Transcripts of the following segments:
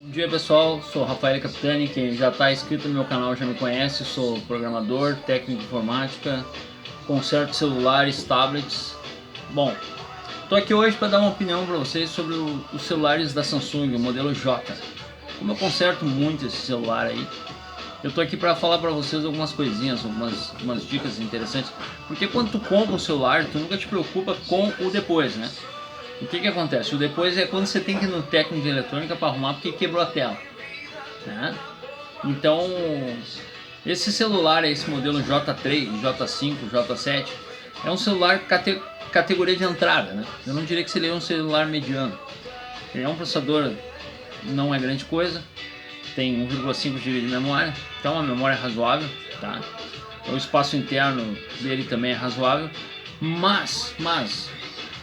Bom dia pessoal, sou Rafael Capitani, quem já está inscrito no meu canal já me conhece, sou programador, técnico de informática, conserto celulares, tablets. Bom, estou aqui hoje para dar uma opinião para vocês sobre os celulares da Samsung, o modelo J. Como eu conserto muito esse celular aí, eu estou aqui para falar para vocês algumas coisinhas, algumas dicas interessantes, porque quando tu compra um celular, tu nunca te preocupa com o depois, né? O que acontece? O depois é quando você tem que ir no técnico de eletrônica para arrumar porque quebrou a tela, né? Então, esse celular, esse modelo J3, J5, J7, é um celular categoria de entrada, né? Eu não diria que seria um celular mediano. Ele é um processador, não é grande coisa, tem 1,5 GB de memória, então uma memória razoável, tá? O espaço interno dele também é razoável, mas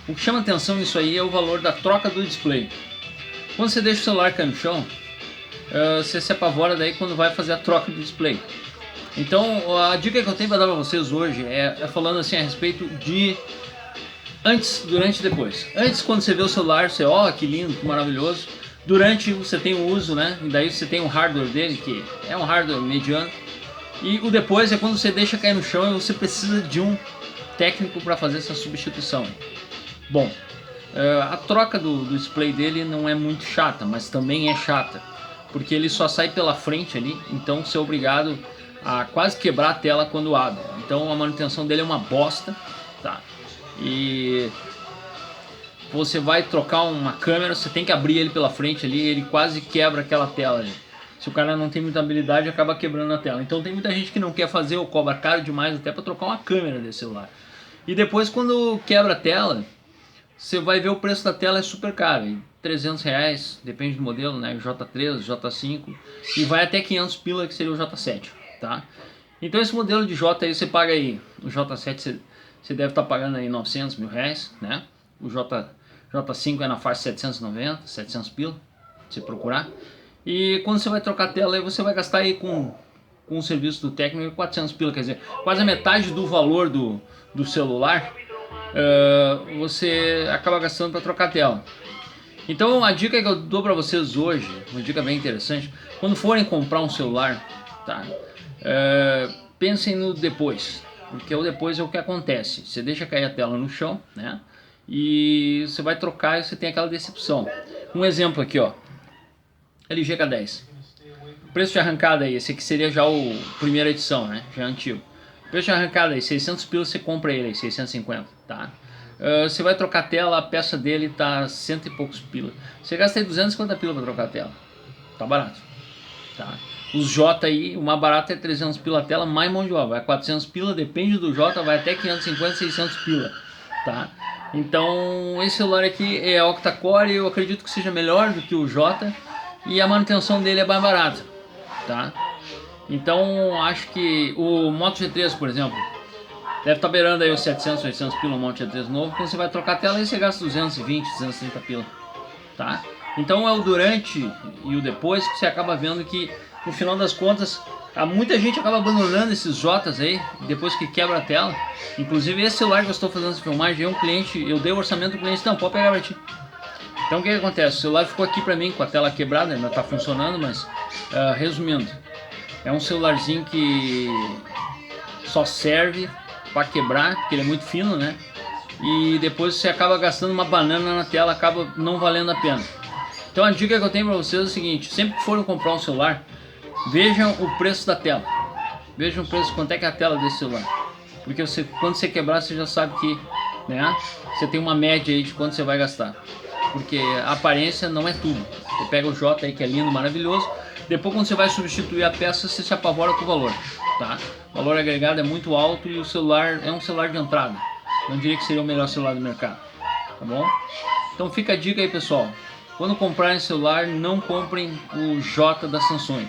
o que chama atenção nisso aí é o valor da troca do display. Quando você deixa o celular cair no chão, você se apavora daí quando vai fazer a troca do display. Então a dica que eu tenho para dar para vocês hoje é falando assim a respeito de antes, durante e depois. Antes, quando você vê o celular, você, ó, que lindo, que maravilhoso. Durante você tem o uso, né? E daí você tem o hardware dele, que é um hardware mediano. E o depois é quando você deixa cair no chão e você precisa de um técnico para fazer essa substituição. Bom, a troca do display dele não é muito chata, mas também é chata, porque ele só sai pela frente ali, então você é obrigado a quase quebrar a tela quando abre. Então a manutenção dele é uma bosta, tá? E você vai trocar uma câmera, você tem que abrir ele pela frente ali, ele quase quebra aquela tela ali. Se o cara não tem muita habilidade, acaba quebrando a tela. Então tem muita gente que não quer fazer ou cobra caro demais até para trocar uma câmera desse celular. E depois quando quebra a tela, você vai ver o preço da tela é super caro, R$300, depende do modelo, né? J3, J5 e vai até 500 pila, que seria o J7, tá? Então esse modelo de J aí você paga aí, o J7 você deve estar pagando aí 900 mil reais, né? O J5 é na faixa 790, 700 pila, se procurar. E quando você vai trocar a tela aí você vai gastar aí com o serviço do técnico 400 pila, quer dizer, quase a metade do valor do celular. Você acaba gastando para trocar a tela. Então a dica que eu dou para vocês hoje, uma dica bem interessante, quando forem comprar um celular, tá? Pensem no depois, porque o depois é o que acontece. Você deixa cair a tela no chão, né? E você vai trocar e você tem aquela decepção. Um exemplo aqui, ó, LG K10. O preço de arrancada aí, esse aqui seria já o primeira edição, né? Já é antigo. Preço de arrancada aí, 600 pila você compra ele aí, 650, tá? Você vai trocar a tela, a peça dele tá 100 e poucos pila. Você gasta aí 250 pila para trocar a tela. Tá barato, tá? Os J aí, o mais barato é 300 pila a tela, mais mão de obra. Vai 400 pila, depende do J, vai até 550, 600 pila, tá? Então, esse celular aqui é octa-core, eu acredito que seja melhor do que o J e a manutenção dele é mais barata, tá? Então acho que o Moto G3, por exemplo, deve estar beirando aí os 700, 800 pila, o Moto G3 novo. Quando você vai trocar a tela aí você gasta 220, 230 pila, tá? Então é o durante e o depois que você acaba vendo que no final das contas muita gente acaba abandonando esses J's aí depois que quebra a tela. Inclusive esse celular que eu estou fazendo essa filmagem é um cliente, eu dei o orçamento do cliente, não, pode pegar pra ti. Então o que acontece? O celular ficou aqui pra mim com a tela quebrada, ainda está funcionando, mas resumindo, é um celularzinho que só serve para quebrar, porque ele é muito fino, né? E depois você acaba gastando uma banana na tela, acaba não valendo a pena. Então a dica que eu tenho para vocês é o seguinte: sempre que forem comprar um celular, vejam o preço da tela. Vejam o preço, quanto é que é a tela desse celular. Porque quando você quebrar, você já sabe que, né, você tem uma média aí de quanto você vai gastar. Porque a aparência não é tudo. Você pega o J aí que é lindo, maravilhoso. Depois quando você vai substituir a peça, você se apavora com o valor, tá? O valor agregado é muito alto e o celular é um celular de entrada. Não diria que seria o melhor celular do mercado, tá bom? Então fica a dica aí, pessoal. Quando comprarem celular, não comprem o J da Samsung.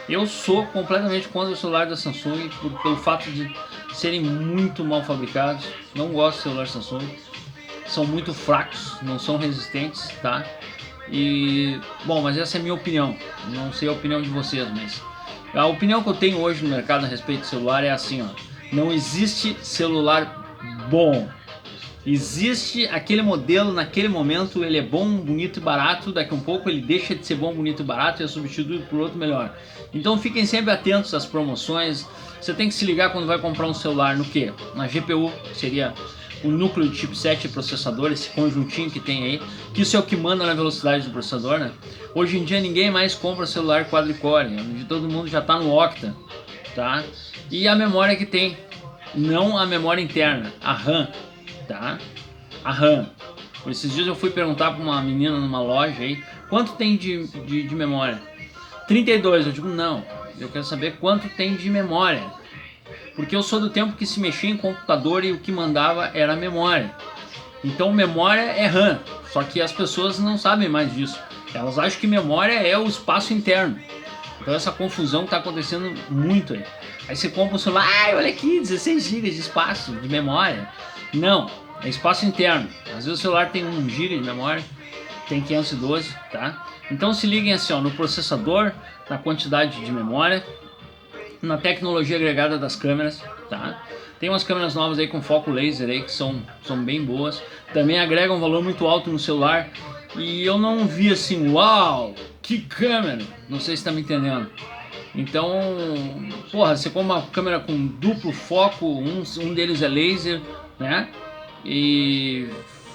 Eu sou completamente contra o celular da Samsung pelo fato de serem muito mal fabricados. Não gosto de celular Samsung. São muito fracos, não são resistentes, tá? E, bom, mas essa é a minha opinião, não sei a opinião de vocês, mas a opinião que eu tenho hoje no mercado a respeito de celular é assim, ó: não existe celular bom, Existe aquele modelo, naquele momento ele é bom, bonito e barato, daqui a um pouco ele deixa de ser bom, bonito e barato e é substituído por outro melhor. Então fiquem sempre atentos às promoções. Você tem que se ligar quando vai comprar um celular no que? Na GPU, que seria o núcleo de chipset e processador, esse conjuntinho que tem aí, que isso é o que manda na velocidade do processador, né? Hoje em dia ninguém mais compra celular quadricore, todo mundo já está no octa, tá? E a memória que tem, não a memória interna, a RAM, tá? A RAM. Por esses dias eu fui perguntar para uma menina numa loja aí, quanto tem de memória? 32, eu digo não, eu quero saber quanto tem de memória. Porque eu sou do tempo que se mexia em computador e o que mandava era a memória. Então memória é RAM, só que as pessoas não sabem mais disso. Elas acham que memória é o espaço interno. Então essa confusão está acontecendo muito aí. Aí você compra um celular, olha aqui, 16 GB de espaço de memória. Não, é espaço interno. Às vezes o celular tem 1 GB de memória, tem 512, tá? Então se liguem assim, ó, no processador, na quantidade de memória, na tecnologia agregada das câmeras, tá? Tem umas câmeras novas aí com foco laser aí que são bem boas. Também agregam um valor muito alto no celular. E eu não vi assim, uau, que câmera! Não sei se tá me entendendo. Então, porra, você compra uma câmera com duplo foco, um deles é laser, né? E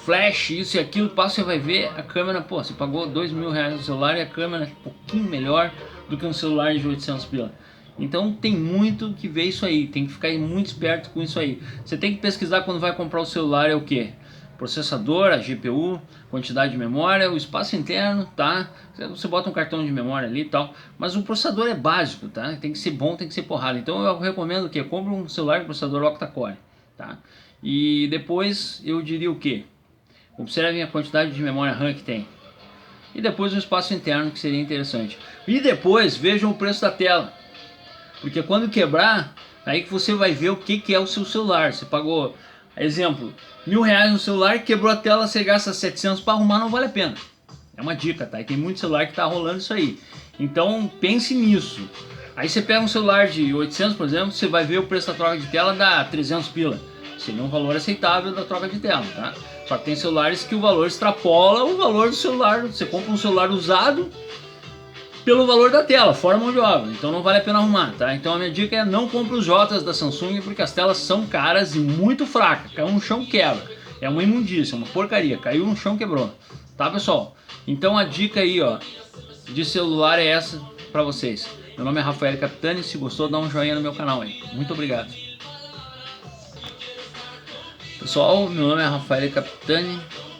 flash, isso e aquilo, você vai ver a câmera, pô, você pagou R$2.000 no celular e a câmera é um pouquinho melhor do que um celular de 800 pila. Então tem muito que ver isso aí, tem que ficar muito esperto com isso aí. Você tem que pesquisar quando vai comprar o celular é o que? Processador, a GPU, quantidade de memória, o espaço interno, tá? Você bota um cartão de memória ali e tal, mas o processador é básico, tá? Tem que ser bom, tem que ser porrada. Então eu recomendo que compre um celular com processador octa-core, tá? E depois eu diria o que? Observem a quantidade de memória RAM que tem. E depois o espaço interno, que seria interessante. E depois vejam o preço da tela. Porque quando quebrar, aí que você vai ver o que é o seu celular. Você pagou, exemplo, R$1.000 no celular, quebrou a tela, você gasta 700 para arrumar, não vale a pena. É uma dica, tá? E tem muito celular que tá rolando isso aí. Então pense nisso. Aí você pega um celular de 800, por exemplo, você vai ver o preço da troca de tela dá 300 pila. Seria um valor aceitável da troca de tela, tá? Só que tem celulares que o valor extrapola o valor do celular. Você compra um celular usado pelo valor da tela, fora mão de obra, então não vale a pena arrumar, tá? Então a minha dica é não compre os Jotas da Samsung porque as telas são caras e muito fracas, caiu no chão quebra, é uma imundícia, uma porcaria, caiu no chão quebrou, tá pessoal? Então a dica aí ó, de celular é essa pra vocês. Meu nome é Rafael Capitani, se gostou dá um joinha no meu canal aí, muito obrigado. Pessoal, meu nome é Rafael Capitani.